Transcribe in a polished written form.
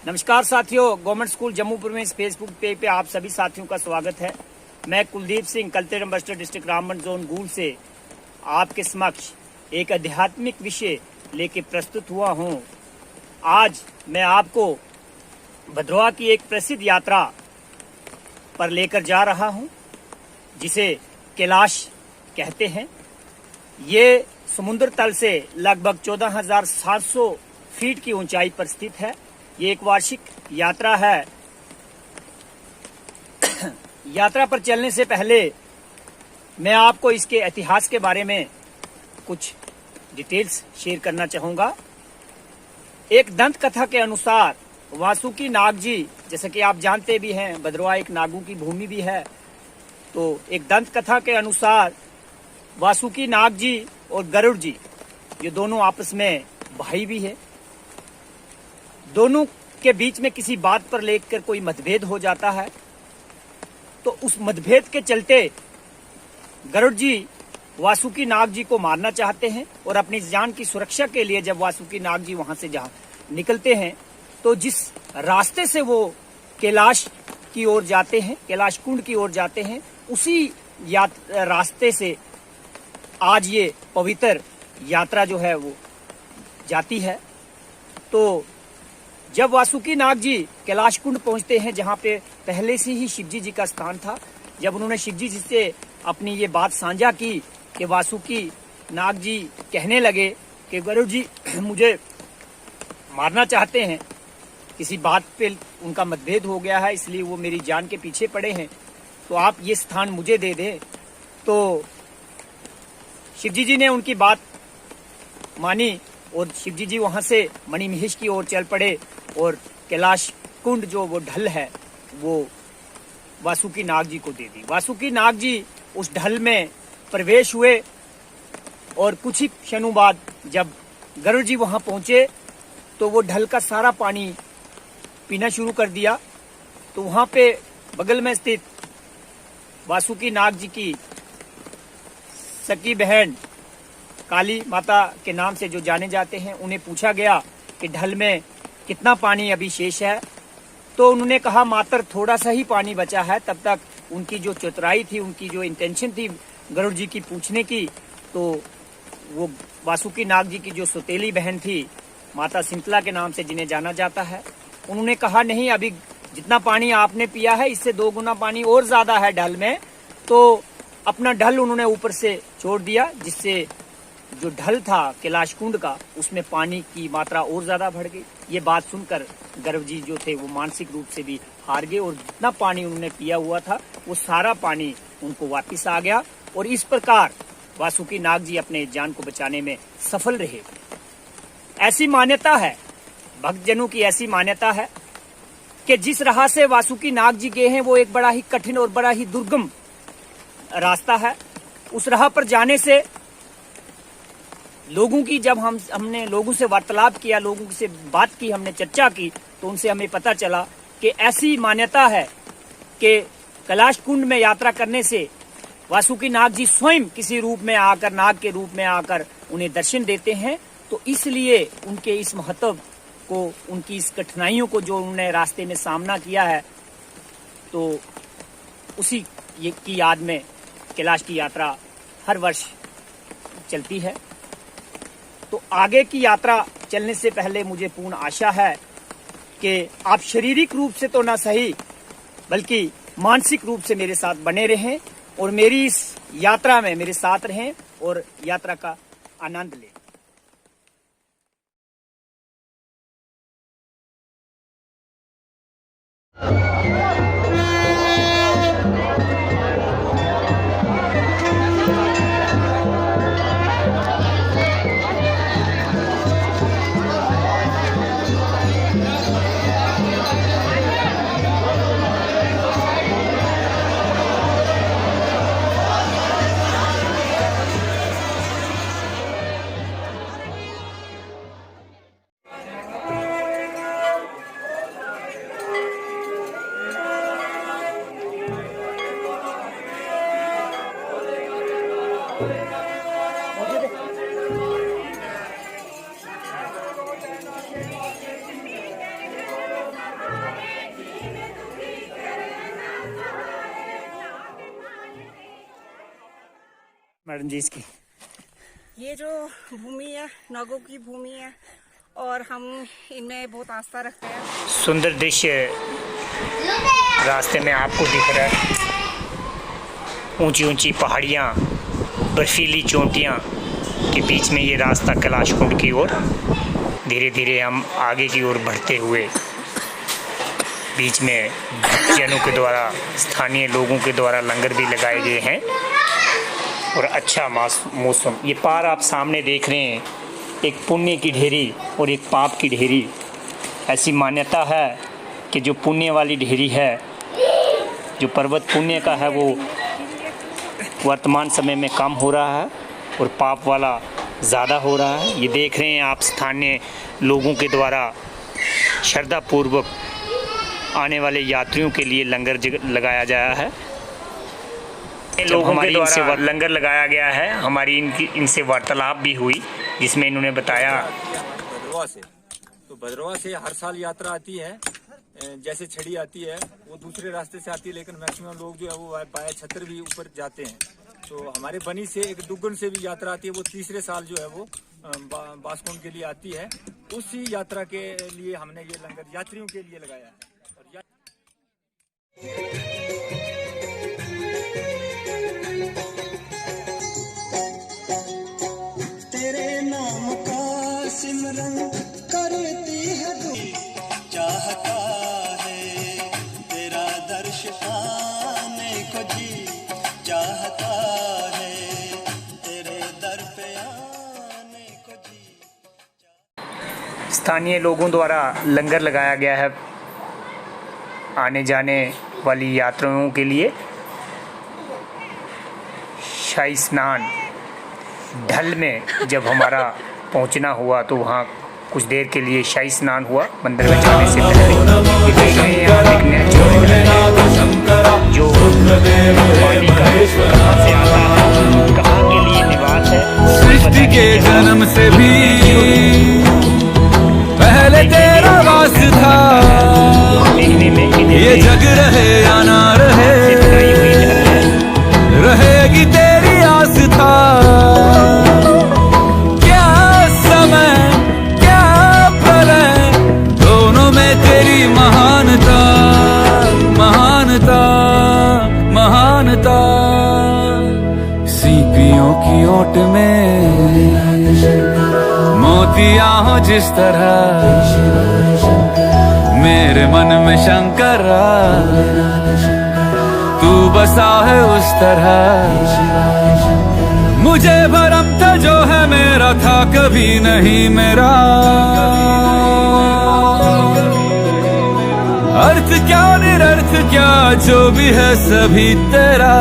नमस्कार साथियों, government school जम्मूपुर में इस फेसबुक पेज पे आप सभी साथियों का स्वागत है। मैं Kuldeep Singh cultural ambassador district Ramban zone Gool से आपके समक्ष एक आध्यात्मिक विषय लेके प्रस्तुत हुआ हूं। आज मैं आपको भद्रवाह की एक प्रसिद्ध यात्रा पर लेकर जा रहा हूं, जिसे कैलाश कहते हैं। ये समुद्र तल से लगभग 14,700 फीट की ऊंचाई पर स्थित है। ये एक वार्षिक यात्रा है। यात्रा पर चलने से पहले मैं आपको इसके इतिहास के बारे में कुछ डिटेल्स शेयर करना चाहूंगा। एक दंत कथा के अनुसार वासुकी नाग जी, जैसे कि आप जानते भी हैं, भद्रवाह एक नागों की भूमि भी है। तो एक दंत कथा के अनुसार वासुकी नाग जी और गरुड़ जी, ये दोनों आपस में भाई भी है। दोनों के बीच में किसी बात पर लेकर कोई मतभेद हो जाता है, तो उस मतभेद के चलते गरुड़ जी वासुकी नाग जी को मारना चाहते हैं और अपनी जान की सुरक्षा के लिए जब वासुकी नाग जी वहां से जहां निकलते हैं, तो जिस रास्ते से वो कैलाश की ओर जाते हैं, कैलाश कुंड की ओर जाते हैं, उसी रास्ते से आज ये पवित्र यात्रा जो है वो जाती है। तो जब वासुकी नाग जी कैलाश कुंड पहुंचते हैं, जहां पे पहले से ही शिवजी जी का स्थान था, जब उन्होंने शिवजी जी से अपनी ये बात साझा की कि वासुकी नाग जी कहने लगे कि गरुड़ जी मुझे मारना चाहते हैं, किसी बात पे उनका मतभेद हो गया है, इसलिए वो मेरी जान के पीछे पड़े हैं, तो आप ये स्थान मुझे दे दें। तो शिवजी जी ने उनकी बात मानी और शिवजी जी वहां से मणिमहेश की ओर चल पड़े और कैलाश कुंड जो वो ढल है वो वासुकी नाग जी को दे दी। वासुकी नाग जी उस ढल में प्रवेश हुए और कुछ ही क्षणों बाद जब गरुड़ जी वहां पहुंचे तो वो ढल का सारा पानी पीना शुरू कर दिया। तो वहां पे बगल में स्थित वासुकी नाग जी की सकी बहन काली माता के नाम से जो जाने जाते हैं, उन्हें पूछा गया कि ढल में कितना पानी अभी शेष है। तो उन्होंने कहा मात्र थोड़ा सा ही पानी बचा है। तब तक उनकी जो चतुराई थी, उनकी जो इंटेंशन थी गरुड़ जी की पूछने की, तो वो वासुकी नाग जी की जो सौतेली बहन थी माता सिंतला के नाम से जिन्हें जाना जाता है, उन्होंने कहा नहीं, अभी जितना पानी आपने पिया है इससे 2 गुना पानी और ज्यादा है ढल में। तो अपना ढल उन्होंने ऊपर से छोड़ दिया, जिससे जो ढल था कैलाश कुंड का, उसमें पानी की मात्रा और ज्यादा बढ़ गई। ये बात सुनकर गरुड़ जी जो थे वो मानसिक रूप से भी हार गए और जितना पानी उन्होंने पिया हुआ था वो सारा पानी उनको वापस आ गया और इस प्रकार वासुकी नाग जी अपने जान को बचाने में सफल रहे। ऐसी मान्यता है, भक्तजनों की ऐसी मान्यता है कि जिस राह से वासुकी नाग जी गए हैं वो एक बड़ा ही कठिन और बड़ा ही दुर्गम रास्ता है। उस राह पर जाने से लोगों की जब हमने लोगों से वार्तालाप किया, लोगों से बात की, हमने चर्चा की, तो उनसे हमें पता चला कि ऐसी मान्यता है कि कैलाश कुंड में यात्रा करने से वासुकी नाग जी स्वयं किसी रूप में आकर, नाग के रूप में आकर उन्हें दर्शन देते हैं। तो इसलिए उनके इस महत्व को, उनकी इस कठिनाइयों को जो उन्होंने रास्ते में सामना किया है, तो उसी की याद में कैलाश की यात्रा हर वर्ष चलती है। तो आगे की यात्रा चलने से पहले मुझे पूर्ण आशा है कि आप शारीरिक रूप से तो ना सही बल्कि मानसिक रूप से मेरे साथ बने रहें और मेरी इस यात्रा में मेरे साथ रहें और यात्रा का आनंद लें। मैडम जी इसकी? ये जो भूमि है नागों की भूमि है और हम इनमें बहुत आस्था रखते हैं। सुंदर दृश्य रास्ते में आपको दिख रहा है, ऊंची ऊंची पहाड़ियाँ, बर्फीली चोटियाँ के बीच में ये रास्ता कैलाश कुंड की ओर। धीरे धीरे हम आगे की ओर बढ़ते हुए बीच में भक्तजनों के द्वारा, स्थानीय लोगों के द्वारा लंगर भी लगाए गए हैं और अच्छा मौसम। ये पार आप सामने देख रहे हैं, एक पुण्य की ढेरी और एक पाप की ढेरी। ऐसी मान्यता है कि जो पुण्य वाली ढेरी है, जो पर्वत पुण्य का है, वो वर्तमान समय में कम हो रहा है और पाप वाला ज़्यादा हो रहा है। ये देख रहे हैं आप, स्थानीय लोगों के द्वारा श्रद्धापूर्वक आने वाले यात्रियों के लिए लंगर लगाया गया है। लोगों के द्वारा लंगर लगाया गया है, हमारी इनसे वार्तालाप भी हुई जिसमें इन्होंने बताया भद्रवाह से, तो भद्रवाह से हर साल यात्रा आती है। जैसे छड़ी आती है वो दूसरे रास्ते से आती है, लेकिन मैक्सिमम लोग जो है वो बाया छतर भी ऊपर जाते हैं। तो हमारे बनी से एक दुग्गन से भी यात्रा आती है, वो तीसरे साल जो है वो बासकुंड के लिए आती है। उसी यात्रा के लिए हमने ये लंगर यात्रियों के लिए लगाया है। तेरे नाम का सिमरन करती है चाहता है तेरा दर्श पाने को जी चाहता है तेरे दर पे आने को जी। स्थानीय लोगों द्वारा लंगर लगाया गया है आने जाने वाली यात्रियों के लिए। शाही स्नान ढल में जब हमारा पहुंचना हुआ तो वहाँ कुछ देर के लिए शाही स्नान हुआ मंदिर में जाने से पहले। ये देख रहे हैं आप, एक नेचुरल जो पानी का कहाँ से आता है, कहाँ के लिए निवास है। सृष्टि के जन्म से भी पहले तेरा वास था, देखने में ये जग रहे या ना रहे, रहेगी तेरी आस्था। क्या समय क्या प्रलय, दोनों में तेरी महानता महानता महानता। सीपियों की ओट में मोतियां हो जिस तरह, मेरे मन में शंकर तू बसा है उस तरह। मुझे भरम था जो है मेरा था कभी नहीं मेरा, अर्थ क्या निरर्थ क्या जो भी है सभी तेरा।